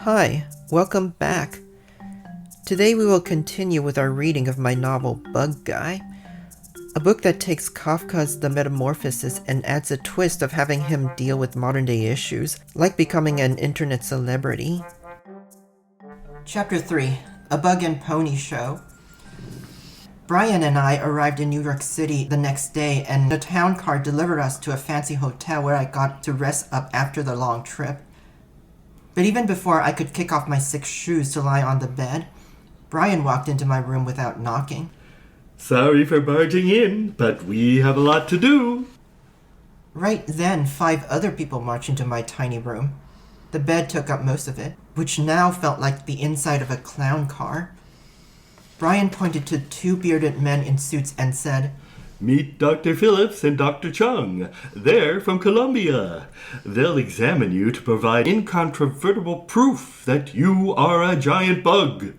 Hi, welcome back. Today we will continue with our reading of my novel Bug Guy, a book that takes Kafka's The Metamorphosis and adds a twist of having him deal with modern-day issues, like becoming an internet celebrity. Chapter 3, A Bug and Pony Show. Brian and I arrived in New York City the next day, and the town car delivered us to a fancy hotel where I got to rest up after the long trip. But even before I could kick off my 6 shoes to lie on the bed, Brian walked into my room without knocking. Sorry for barging in, but we have a lot to do. Right then, 5 other people marched into my tiny room. The bed took up most of it, which now felt like the inside of a clown car. Brian pointed to 2 bearded men in suits and said, Meet Dr. Phillips and Dr. Chung. They're from Colombia. They'll examine you to provide incontrovertible proof that you are a giant bug.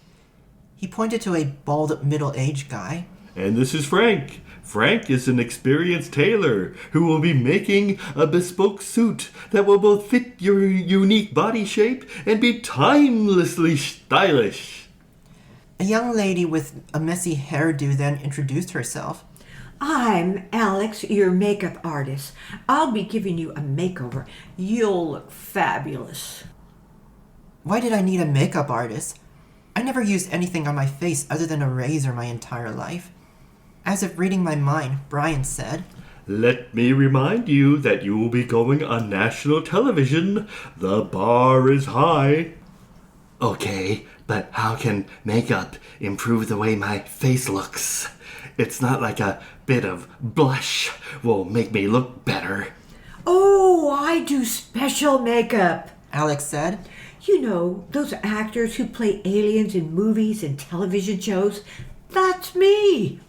He pointed to a bald, middle-aged guy. And this is Frank. Frank is an experienced tailor who will be making a bespoke suit that will both fit your unique body shape and be timelessly stylish. A young lady with a messy hairdo then introduced herself. I'm Alex, your makeup artist. I'll be giving you a makeover. You'll look fabulous. Why did I need a makeup artist? I never used anything on my face other than a razor my entire life. As if reading my mind, Brian said, Let me remind you that you will be going on national television. The bar is high. Okay, but how can makeup improve the way my face looks? It's not like a bit of blush will make me look better. Oh, I do special makeup, Alex said. You know, those actors who play aliens in movies and television shows? That's me.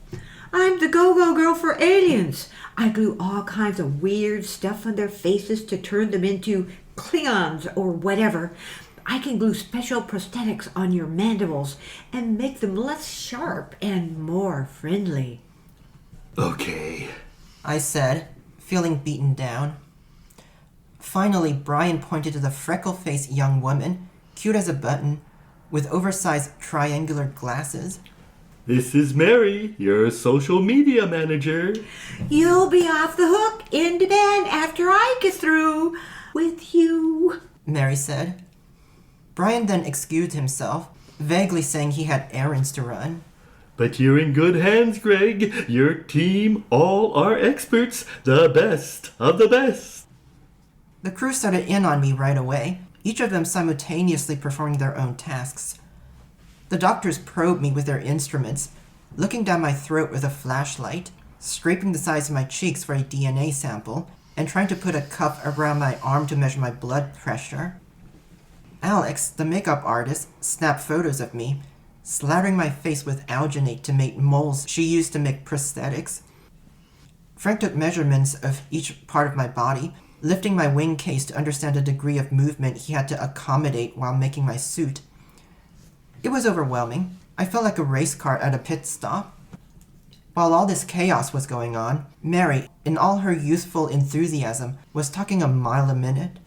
I'm the go-go girl for aliens. I glue all kinds of weird stuff on their faces to turn them into Klingons or whatever. I can glue special prosthetics on your mandibles and make them less sharp and more friendly. Okay, I said, feeling beaten down. Finally, Brian pointed to the freckle-faced young woman, cute as a button, with oversized triangular glasses. This is Mary, your social media manager. You'll be off the hook in demand after I get through with you, Mary said. Brian then excused himself, vaguely saying he had errands to run. But you're in good hands, Greg. Your team all are experts, the best of the best. The crew started in on me right away, each of them simultaneously performing their own tasks. The doctors probed me with their instruments, looking down my throat with a flashlight, scraping the sides of my cheeks for a DNA sample, and trying to put a cuff around my arm to measure my blood pressure. Alex, the makeup artist, snapped photos of me, slathering my face with alginate to make molds she used to make prosthetics. Frank took measurements of each part of my body, lifting my wing case to understand the degree of movement he had to accommodate while making my suit. It was overwhelming. I felt like a race car at a pit stop. While all this chaos was going on, Mary, in all her youthful enthusiasm, was talking a mile a minute.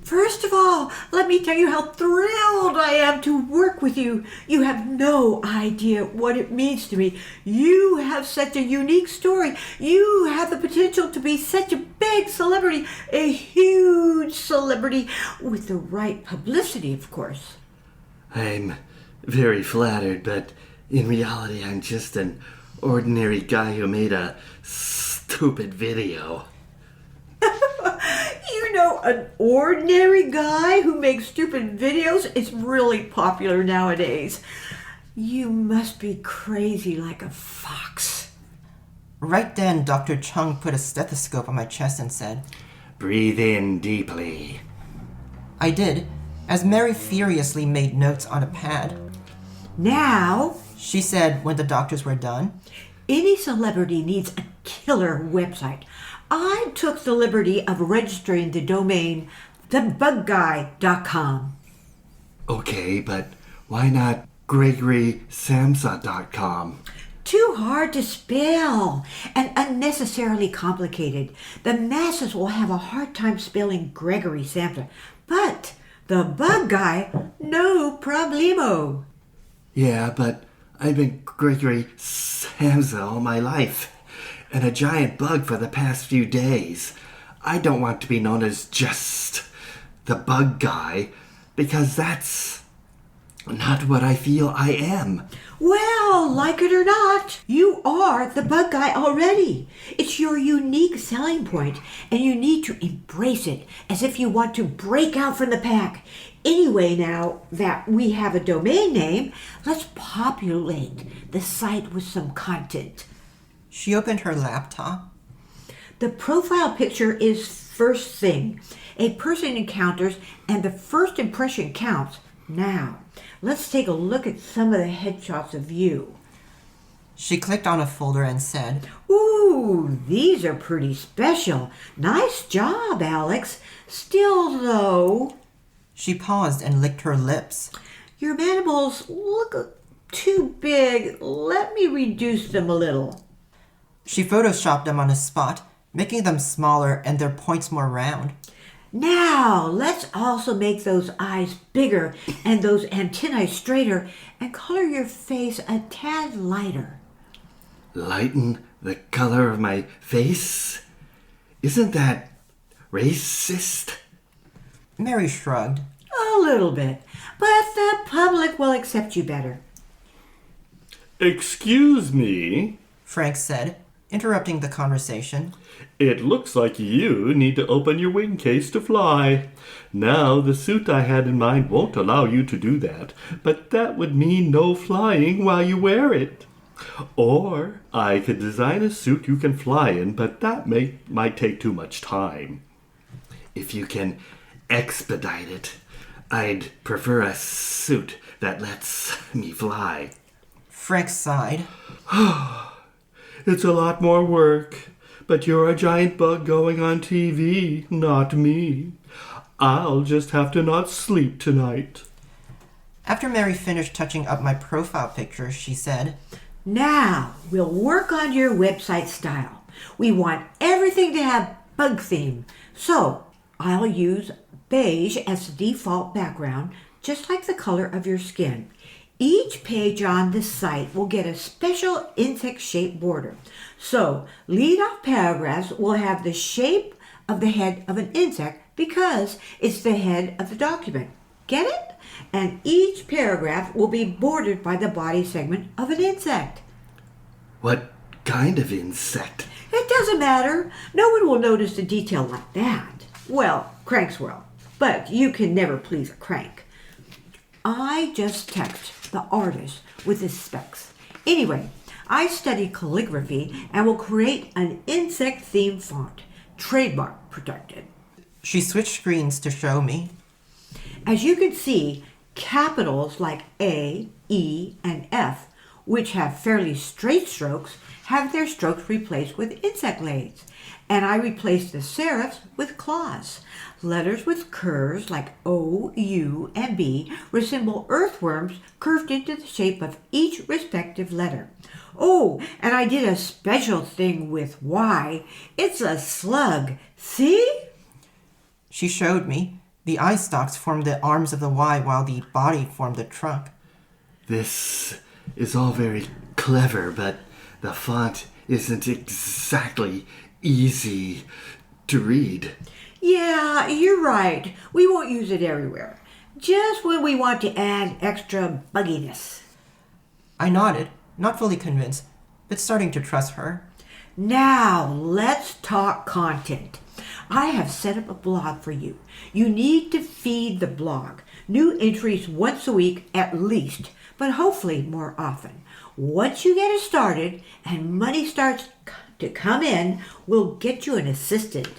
First of all, let me tell you how thrilled I am to work with you. You have no idea what it means to me. You have such a unique story. You have the potential to be such a big celebrity, a huge celebrity, with the right publicity, of course. I'm very flattered, but in reality I'm just an ordinary guy who made a stupid video. You know, an ordinary guy who makes stupid videos is really popular nowadays. You must be crazy like a fox. Right then, Dr. Chung put a stethoscope on my chest and said, Breathe in deeply. I did, as Mary furiously made notes on a pad. Now, She said when the doctors were done, any celebrity needs a killer website. I took the liberty of registering the domain thebugguy.com. Okay, but why not GregorySamsa.com? Too hard to spell and unnecessarily complicated. The masses will have a hard time spelling Gregory Samsa. But The bug guy, no problemo. Yeah, but I've been Gregory Samsa all my life, and a giant bug for the past few days. I don't want to be known as just the bug guy, because that's not what I feel I am. Well, like it or not, you are the bug guy already. It's your unique selling point, and you need to embrace it as if you want to break out from the pack. Anyway, now that we have a domain name, let's populate the site with some content. She opened her laptop. The profile picture is first thing. A person encounters, and the first impression counts. Now, let's take a look at some of the headshots of you. She clicked on a folder and said, Ooh, these are pretty special. Nice job, Alex. Still, though, She paused and licked her lips. your mandibles look too big. Let me reduce them a little. She photoshopped them on a spot, making them smaller and their points more round. Now, let's also make those eyes bigger and those antennae straighter and color your face a tad lighter. Lighten the color of my face? Isn't that racist? Mary shrugged. A little bit, but the public will accept you better. Excuse me. Frank said, interrupting the conversation. It looks like you need to open your wing case to fly. Now, the suit I had in mind won't allow you to do that, but that would mean no flying while you wear it. Or I could design a suit you can fly in, but that might take too much time. If you can expedite it, I'd prefer a suit that lets me fly. Frank sighed. It's a lot more work, but you're a giant bug going on TV, not me. I'll just have to not sleep tonight. After Mary finished touching up my profile picture, she said, Now, we'll work on your website style. We want everything to have bug theme. So, I'll use beige as the default background, just like the color of your skin. Each page on this site will get a special insect-shaped border. So, lead-off paragraphs will have the shape of the head of an insect because it's the head of the document. Get it? And each paragraph will be bordered by the body segment of an insect. What kind of insect? It doesn't matter. No one will notice a detail like that. Well, cranks will. But you can never please a crank. I just text the artist with his specs. Anyway, I study calligraphy and will create an insect-themed font. Trademark protected. She switched screens to show me. As you can see, capitals like A, E, and F, which have fairly straight strokes, have their strokes replaced with insect blades. And I replaced the serifs with claws. Letters with curves like O, U, and B resemble earthworms curved into the shape of each respective letter. Oh, and I did a special thing with Y. It's a slug. See? She showed me. The eye stalks formed the arms of the Y while the body formed the trunk. This is all very clever, but the font isn't exactly easy to read. Yeah, you're right. We won't use it everywhere. Just when we want to add extra bugginess. I nodded, not fully convinced, but starting to trust her. Now, let's talk content. I have set up a blog for you. You need to feed the blog. New entries once a week at least, but hopefully more often. Once you get it started and money starts to come in, we'll get you an assistant.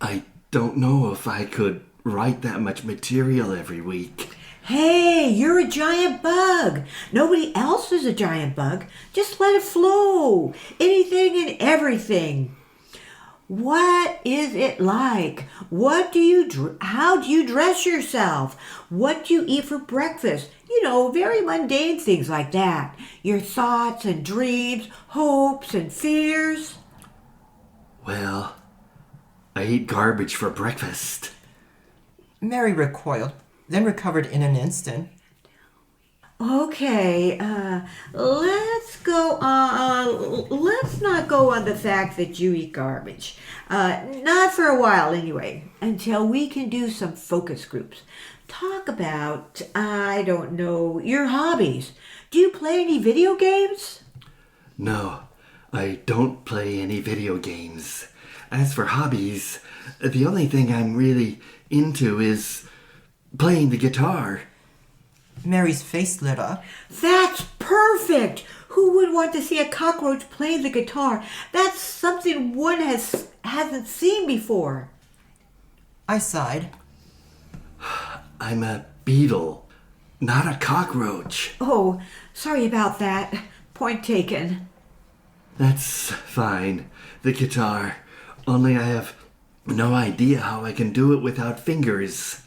I don't know if I could write that much material every week. Hey, you're a giant bug. Nobody else is a giant bug. Just let it flow. Anything and everything. What is it like? How do you dress yourself? What do you eat for breakfast? You know, very mundane things like that. Your thoughts and dreams, hopes and fears. Well, I eat garbage for breakfast. Mary recoiled. then recovered in an instant. Okay, let's go on. Let's not go on the fact that you eat garbage. Not for a while, anyway, until we can do some focus groups. Talk about, I don't know, your hobbies. Do you play any video games? No, I don't play any video games. As for hobbies, the only thing I'm really into is playing the guitar. Mary's face lit up. That's perfect! Who would want to see a cockroach playing the guitar? That's something one hasn't seen before. I sighed. I'm a beetle, not a cockroach. Oh, sorry about that. Point taken. That's fine. The guitar. Only I have no idea how I can do it without fingers.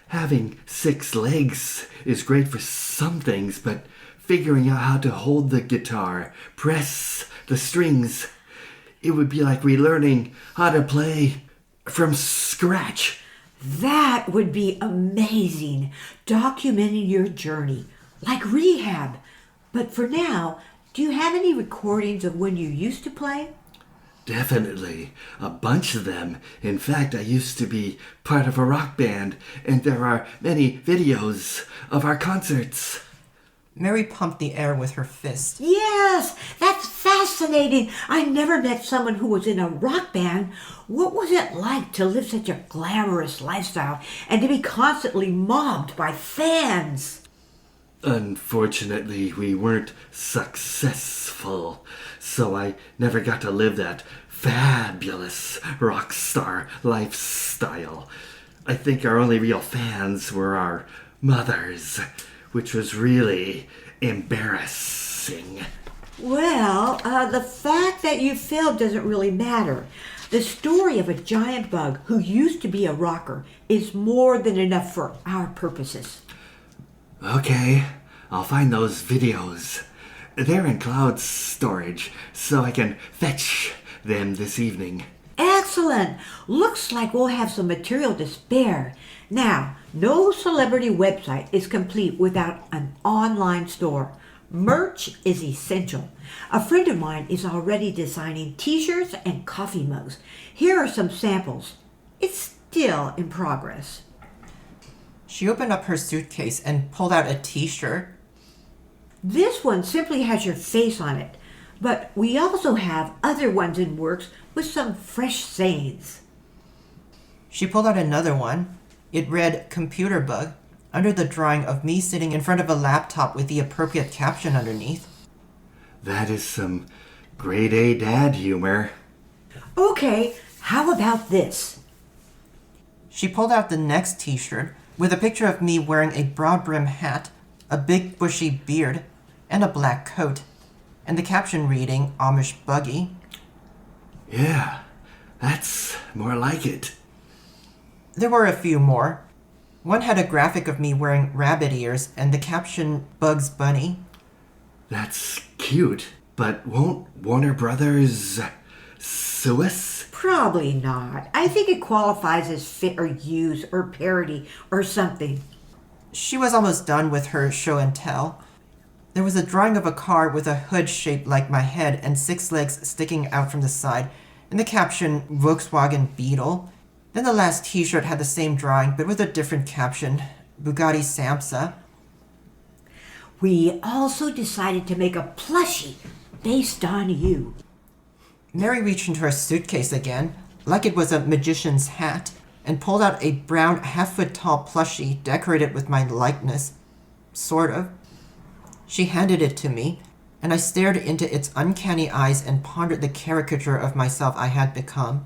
Having 6 legs is great for some things, but figuring out how to hold the guitar, press the strings, it would be like relearning how to play from scratch. That would be amazing. Documenting your journey. Like rehab. But for now, do you have any recordings of when you used to play? Definitely. A bunch of them. In fact, I used to be part of a rock band, and there are many videos of our concerts. Mary pumped the air with her fist. Yes, that's fascinating. I never met someone who was in a rock band. What was it like to live such a glamorous lifestyle and to be constantly mobbed by fans? Unfortunately, we weren't successful, so I never got to live that fabulous rock star lifestyle. I think our only real fans were our mothers, which was really embarrassing. Well, the fact that you failed doesn't really matter. The story of a giant bug who used to be a rocker is more than enough for our purposes. Okay, I'll find those videos. They're in cloud storage, so I can fetch them this evening. Excellent! Looks like we'll have some material to spare. Now, no celebrity website is complete without an online store. Merch is essential. A friend of mine is already designing t-shirts and coffee mugs. Here are some samples. It's still in progress. She opened up her suitcase and pulled out a t-shirt. This one simply has your face on it, but we also have other ones in works with some fresh sayings. She pulled out another one. It read, "Computer Bug," under the drawing of me sitting in front of a laptop with the appropriate caption underneath. That is some grade A dad humor. Okay, how about this? She pulled out the next t-shirt with a picture of me wearing a broad brim hat, a big bushy beard, and a black coat, and the caption reading, "Amish Buggy." Yeah, that's more like it. There were a few more. One had a graphic of me wearing rabbit ears and the caption, "Bugs Bunny." That's cute, but won't Warner Brothers sue us? Probably not. I think it qualifies as fit or use or parody or something. She was almost done with her show and tell. There was a drawing of a car with a hood shaped like my head and 6 legs sticking out from the side, and the caption, "Volkswagen Beetle." Then the last t-shirt had the same drawing, but with a different caption, "Gregory Samsa." We also decided to make a plushie based on you. Mary reached into her suitcase again, like it was a magician's hat, and pulled out a brown half-foot-tall plushie decorated with my likeness. Sort of. She handed it to me, and I stared into its uncanny eyes and pondered the caricature of myself I had become.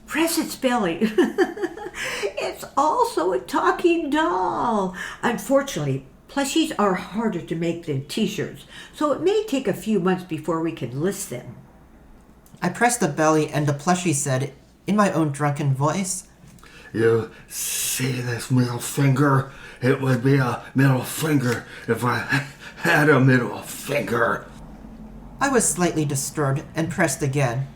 Press its belly. It's also a talking doll. Unfortunately, plushies are harder to make than t-shirts, so it may take a few months before we can list them. I pressed the belly, and the plushie said, in my own drunken voice, You see this middle finger? It would be a middle finger if I had a middle finger. I was slightly disturbed and pressed again.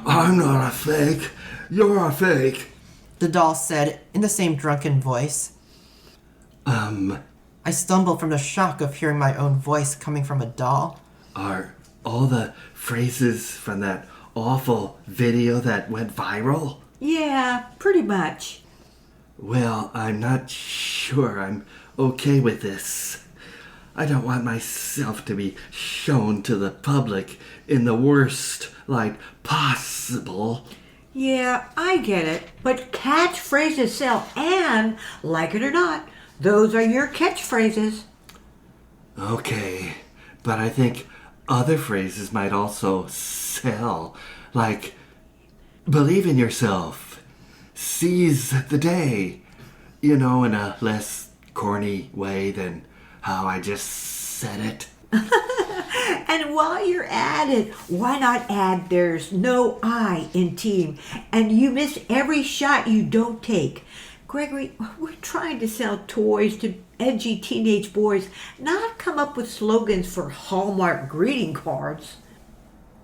I'm not a fake. You're a fake. The doll said, in the same drunken voice. I stumble from the shock of hearing my own voice coming from a doll. Are all the phrases from that awful video that went viral? Yeah, pretty much. Well, I'm not sure I'm okay with this. I don't want myself to be shown to the public in the worst light possible. Yeah, I get it. But catchphrases sell, and, like it or not, those are your catchphrases. Okay, but I think other phrases might also sell. Like, believe in yourself, seize the day. You know, in a less corny way than how I just said it. And while you're at it, why not add there's no I in team, and you miss every shot you don't take? Gregory, we're trying to sell toys to edgy teenage boys, not come up with slogans for Hallmark greeting cards.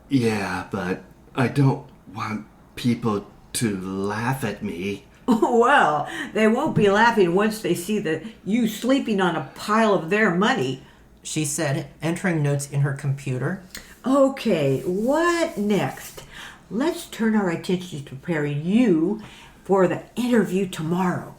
Yeah, but I don't want people to laugh at me. Well, they won't be laughing once they see you sleeping on a pile of their money. She said, entering notes in her computer. Okay, what next? Let's turn our attention to preparing you for the interview tomorrow.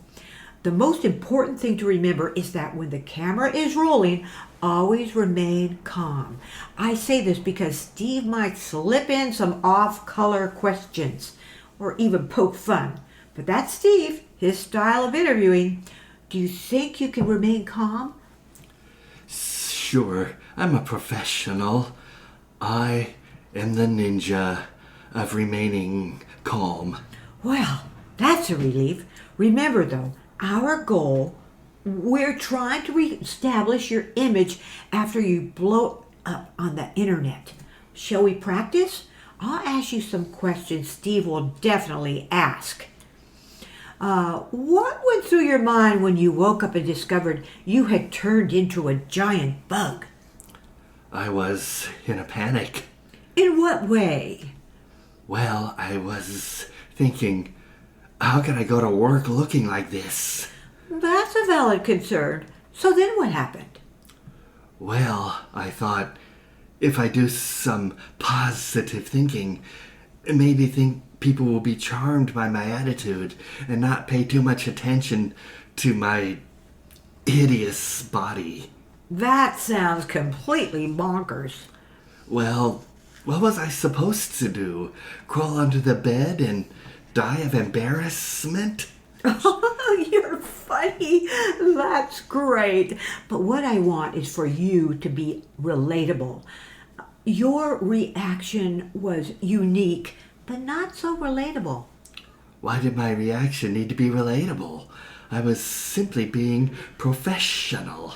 The most important thing to remember is that when the camera is rolling, always remain calm. I say this because Steve might slip in some off-color questions or even poke fun. But that's Steve, his style of interviewing. Do you think you can remain calm? Sure, I'm a professional. I am the ninja of remaining calm. Well, that's a relief. Remember, though, our goal, we're trying to reestablish your image after you blow up on the internet. Shall we practice? I'll ask you some questions Steve will definitely ask. What went through your mind when you woke up and discovered you had turned into a giant bug? I was in a panic. In what way? Well, I was thinking, how can I go to work looking like this? That's a valid concern. So then what happened? Well, I thought, if I do some positive thinking, maybe people will be charmed by my attitude and not pay too much attention to my hideous body. That sounds completely bonkers. Well, what was I supposed to do? Crawl under the bed and die of embarrassment? You're funny. That's great. But what I want is for you to be relatable. Your reaction was unique, but not so relatable. Why did my reaction need to be relatable? I was simply being professional.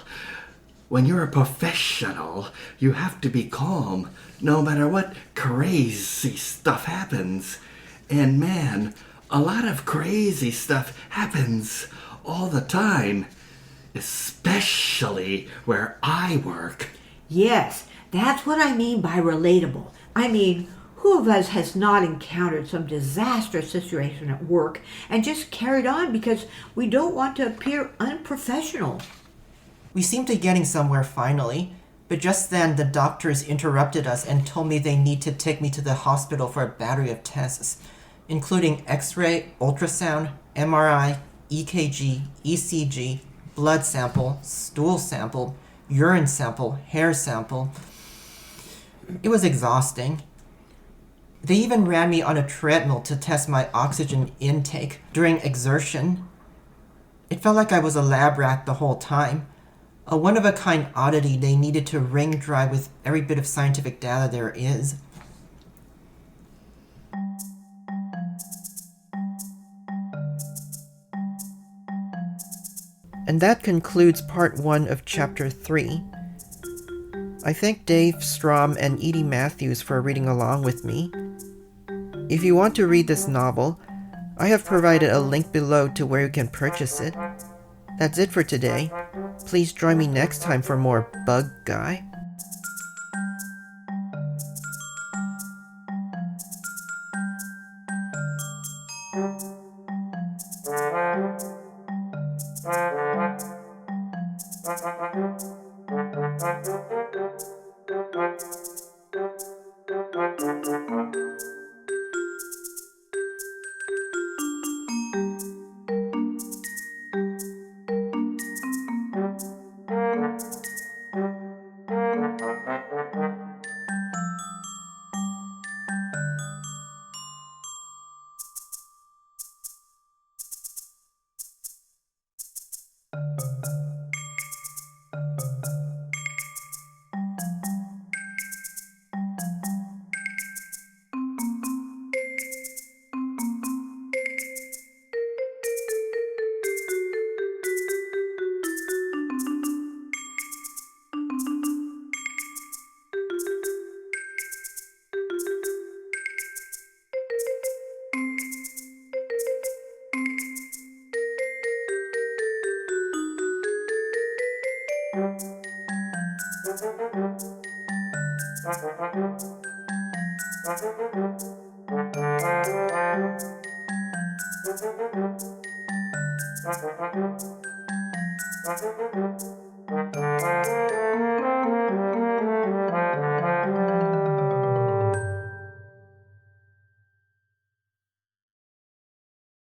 When you're a professional, you have to be calm, no matter what crazy stuff happens. And man, a lot of crazy stuff happens all the time, especially where I work. Yes, that's what I mean by relatable. I mean, who of us has not encountered some disastrous situation at work and just carried on because we don't want to appear unprofessional? We seemed to be getting somewhere finally, but just then the doctors interrupted us and told me they need to take me to the hospital for a battery of tests, including X-ray, ultrasound, MRI, EKG, ECG, blood sample, stool sample, urine sample, hair sample. It was exhausting. They even ran me on a treadmill to test my oxygen intake during exertion. It felt like I was a lab rat the whole time, a one-of-a-kind oddity they needed to wring dry with every bit of scientific data there is. And that concludes part 1 of chapter 3. I thank Dave Strom and Edie Matthews for reading along with me. If you want to read this novel, I have provided a link below to where you can purchase it. That's it for today. Please join me next time for more Bug Guy.